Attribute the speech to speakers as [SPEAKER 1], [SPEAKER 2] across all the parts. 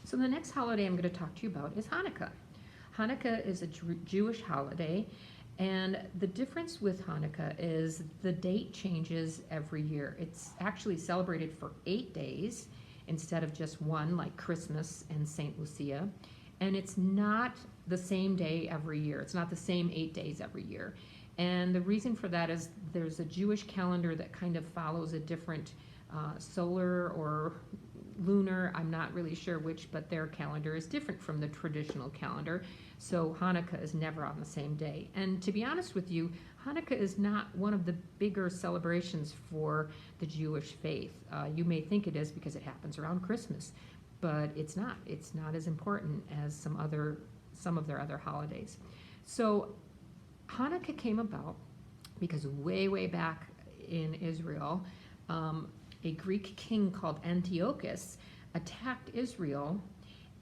[SPEAKER 1] So the next holiday I'm going to talk to you about is Hanukkah. Hanukkah is a Jewish holiday, and the difference with Hanukkah is the date changes every year. It's actually celebrated for 8 days instead of just one, like Christmas and St. Lucia. And it's not the same day every year. It's not the same 8 days every year. And the reason for that is there's a Jewish calendar that kind of follows a different solar or lunar, I'm not really sure which, but their calendar is different from the traditional calendar. So Hanukkah is never on the same day. And to be honest with you, Hanukkah is not one of the bigger celebrations for the Jewish faith. You may think it is because it happens around Christmas, but it's not. It's not as important as some of their other holidays. So Hanukkah came about because way back in Israel, a Greek king called Antiochus attacked Israel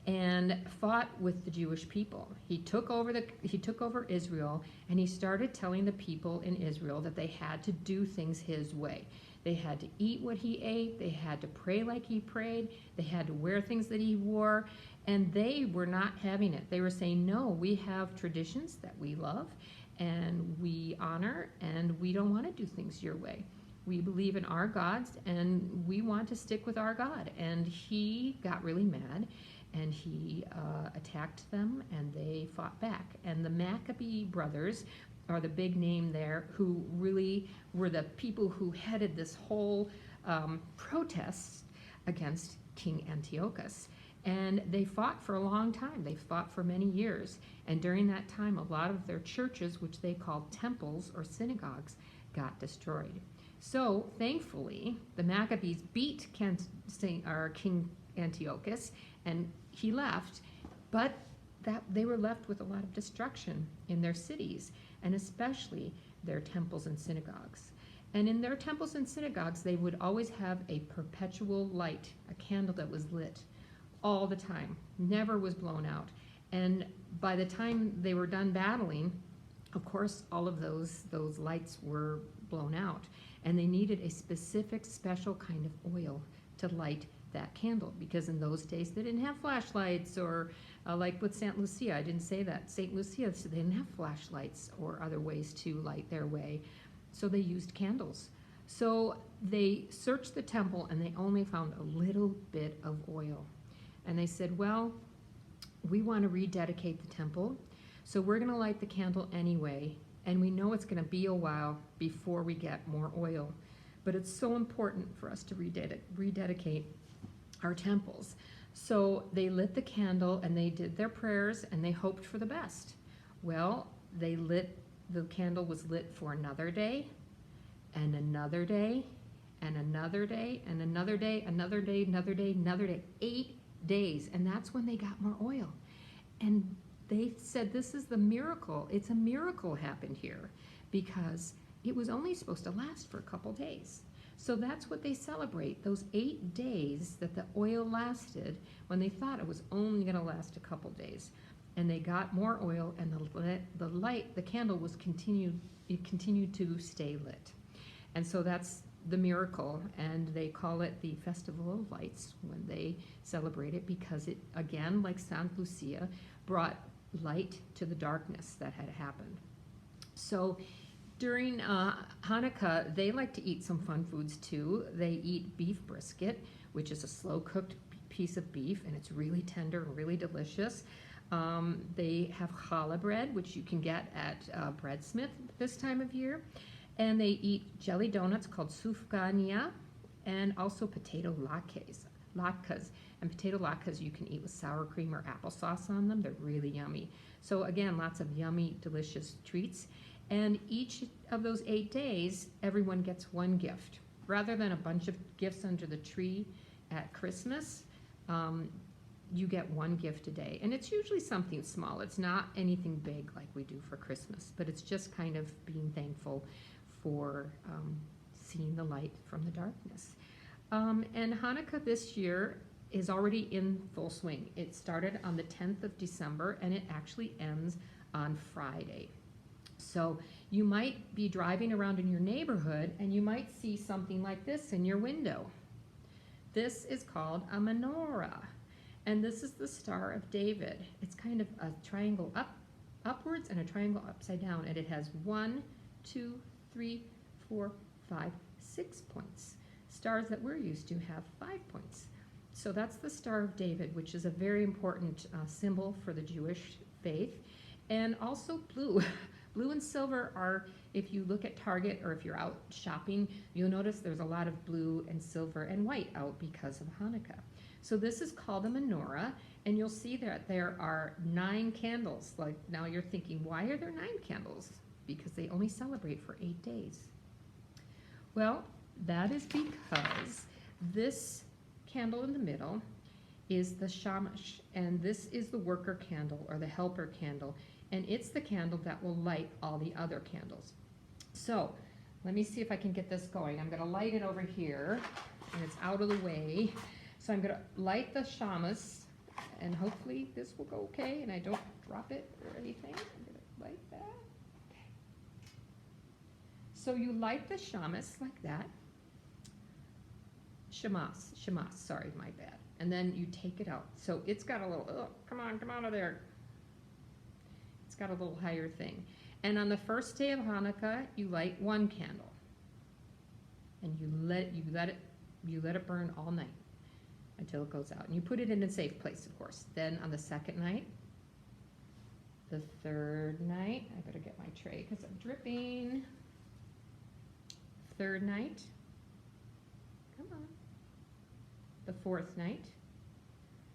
[SPEAKER 1] and fought with the Jewish people. He took over Israel, and he started telling the people in Israel that they had to do things his way. They had to eat what he ate, they had to pray like he prayed, they had to wear things that he wore, and they were not having it. They were saying, no, we have traditions that we love and we honor, and we don't want to do things your way. We believe in our gods, and we want to stick with our God. And he got really mad, and he attacked them, and they fought back. And the Maccabee brothers are the big name there, who really were the people who headed this whole protest against King Antiochus. And they fought for a long time. They fought for many years. And during that time, a lot of their churches, which they called temples or synagogues, got destroyed. So, thankfully, the Maccabees beat King Antiochus, and he left, but they were left with a lot of destruction in their cities, and especially their temples and synagogues. And in their temples and synagogues, they would always have a perpetual light, a candle that was lit all the time, never was blown out. And by the time they were done battling, of course, all of those lights were blown out. And they needed a specific, special kind of oil to light that candle, because in those days they didn't have flashlights, or like with St. Lucia, I didn't say that. St. Lucia, so they didn't have flashlights or other ways to light their way, so they used candles. So they searched the temple, and they only found a little bit of oil. And they said, well, we want to rededicate the temple, so we're going to light the candle anyway. And we know it's going to be a while before we get more oil. But it's so important for us to rededicate our temples. So they lit the candle, and they did their prayers, and they hoped for the best. Well, the candle was lit for another day, and another day, and another day, and another day, another day, another day, another day. 8 days. And that's when they got more oil. And they said, this is the miracle. It's a miracle happened here, because it was only supposed to last for a couple days. So that's what they celebrate, those 8 days that the oil lasted, when they thought it was only going to last a couple days. And they got more oil, and the candle was continued to stay lit. And so that's the miracle, and they call it the Festival of Lights when they celebrate it, because it, again, like St. Lucia, brought light to the darkness that had happened. So during Hanukkah, they like to eat some fun foods too. They eat beef brisket, which is a slow-cooked piece of beef, and it's really tender and really delicious. They have challah bread, which you can get at Breadsmith this time of year. And they eat jelly donuts called sufganiyah, and also potato latkes. And potato latkes you can eat with sour cream or applesauce on them. They're really yummy. So again, lots of yummy, delicious treats. And each of those 8 days, everyone gets one gift. Rather than a bunch of gifts under the tree at Christmas, you get one gift a day. And it's usually something small. It's not anything big like we do for Christmas, but it's just kind of being thankful for seeing the light from the darkness. And Hanukkah this year is already in full swing. It started on the 10th of December, and it actually ends on Friday. So you might be driving around in your neighborhood, and you might see something like this in your window. This is called a menorah. And this is the Star of David. It's kind of a triangle upwards and a triangle upside down, and it has 1, 2, 3, 4, 5, 6 points. Stars that we're used to have 5 points. So that's the Star of David, which is a very important symbol for the Jewish faith. And also blue. Blue and silver are, if you look at Target or if you're out shopping, you'll notice there's a lot of blue and silver and white out because of Hanukkah. So this is called a menorah, and you'll see that there are 9 candles. Like, now you're thinking, why are there 9 candles? Because they only celebrate for 8 days. Well, that is because this candle in the middle is the shamash, and this is the worker candle or the helper candle, and it's the candle that will light all the other candles. So let me see if I can get this going. I'm going to light it over here, and it's out of the way. So I'm going to light the shamas, and hopefully this will go okay and I don't drop it or anything. I'm going to light that. Okay. So you light the shamas like that. Shamas, sorry, my bad. And then you take it out. So it's got a little, oh, come on out of there. It's got a little higher thing. And on the first day of Hanukkah, you light 1 candle. And you let it burn all night until it goes out. And you put it in a safe place, of course. Then on the second night, the third night, I better get my tray because I'm dripping. Third night, come on. The fourth night.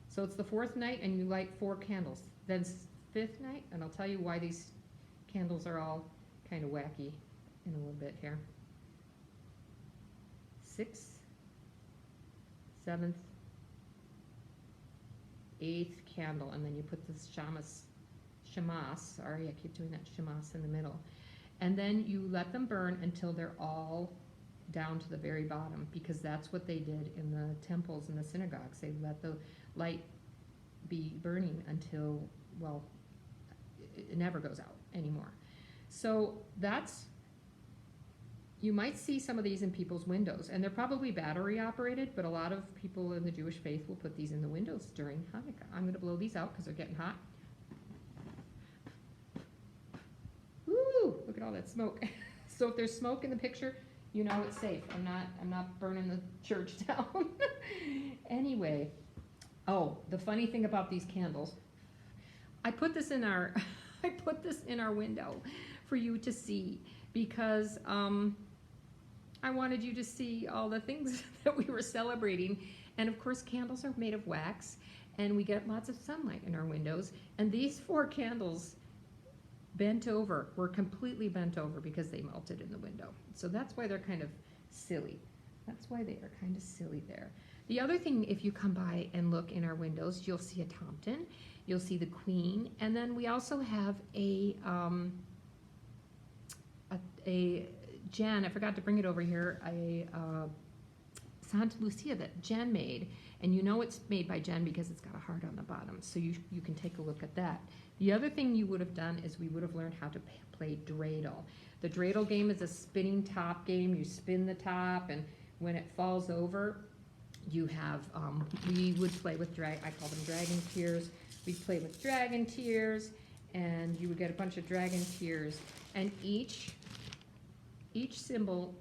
[SPEAKER 1] So it's the 4th night and you light 4 candles. Then 5th night, and I'll tell you why these candles are all kind of wacky in a little bit here. 6th, 7th, 8th candle, and then you put this shamas, sorry, I keep doing that, shamas in the middle. And then you let them burn until they're all down to the very bottom, because that's what they did in the temples and the synagogues. They let the light be burning until, well, it never goes out anymore. So that's, you might see some of these in people's windows, and they're probably battery operated, but a lot of people in the Jewish faith will put these in the windows during Hanukkah. I'm going to blow these out because they're getting hot. Woo! Look at all that smoke. So if there's smoke in the picture, you know it's safe. I'm not burning the church down. Anyway, oh, the funny thing about these candles, I put this in our window for you to see, because I wanted you to see all the things that we were celebrating. And of course, candles are made of wax, and we get lots of sunlight in our windows. And these 4 candles were completely bent over because they melted in the window. So that's why they're kind of silly. That's why they are kind of silly there. The other thing, if you come by and look in our windows, you'll see a Tomten, you'll see the Queen, and then we also have a Jen, I forgot to bring it over here, a Santa Lucia that Jen made, and you know it's made by Jen because it's got a heart on the bottom, so you can take a look at that. The other thing you would have done is we would have learned how to play dreidel. The dreidel game is a spinning top game. You spin the top, and when it falls over, you have, we would play with, I call them dragon tears. We'd play with dragon tears, and you would get a bunch of dragon tears, and each symbol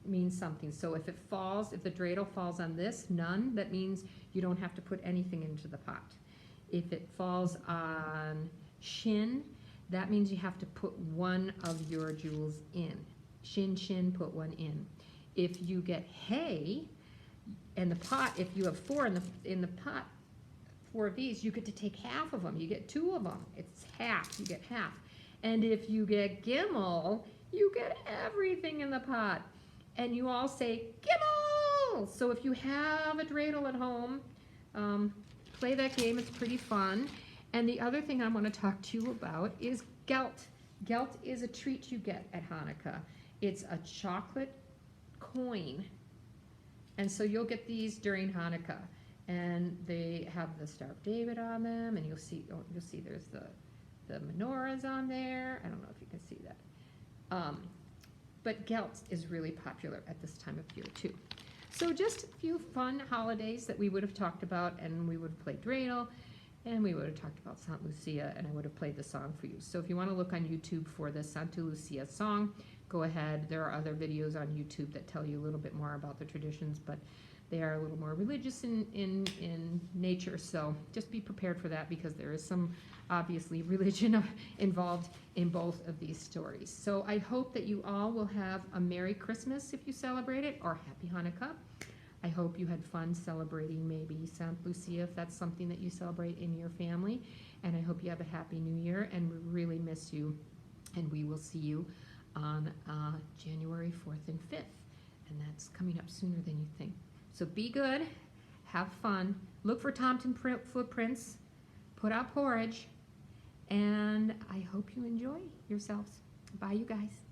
[SPEAKER 1] means something. So if it falls, if the dreidel falls on this, none, that means you don't have to put anything into the pot. If it falls on shin, that means you have to put one of your jewels in. Shin, put one in. If you get hay, and the pot, if you have 4 in the pot, 4 of these, you get to take half of them. You get 2 of them. It's half. You get half. And if you get gimel, you get everything in the pot. And you all say, gimel! So if you have a dreidel at home, play that game. It's pretty fun. And the other thing I want to talk to you about is gelt. Gelt is a treat you get at Hanukkah. It's a chocolate coin. And so you'll get these during Hanukkah. And they have the Star of David on them, and you'll see there's the menorahs on there. I don't know if you can see that. But gelt is really popular at this time of year too. So just a few fun holidays that we would have talked about, and we would have played dreidel, and we would have talked about Santa Lucia, and I would have played the song for you. So if you want to look on YouTube for the Santa Lucia song, go ahead. There are other videos on YouTube that tell you a little bit more about the traditions, but they are a little more religious in nature, so just be prepared for that, because there is some, obviously, religion involved in both of these stories. So I hope that you all will have a Merry Christmas if you celebrate it, or Happy Hanukkah. I hope you had fun celebrating maybe Santa Lucia, if that's something that you celebrate in your family. And I hope you have a Happy New Year, and we really miss you. And we will see you on January 4th and 5th. And that's coming up sooner than you think. So be good, have fun, look for Tomten footprints, put out porridge, and I hope you enjoy yourselves. Bye, you guys.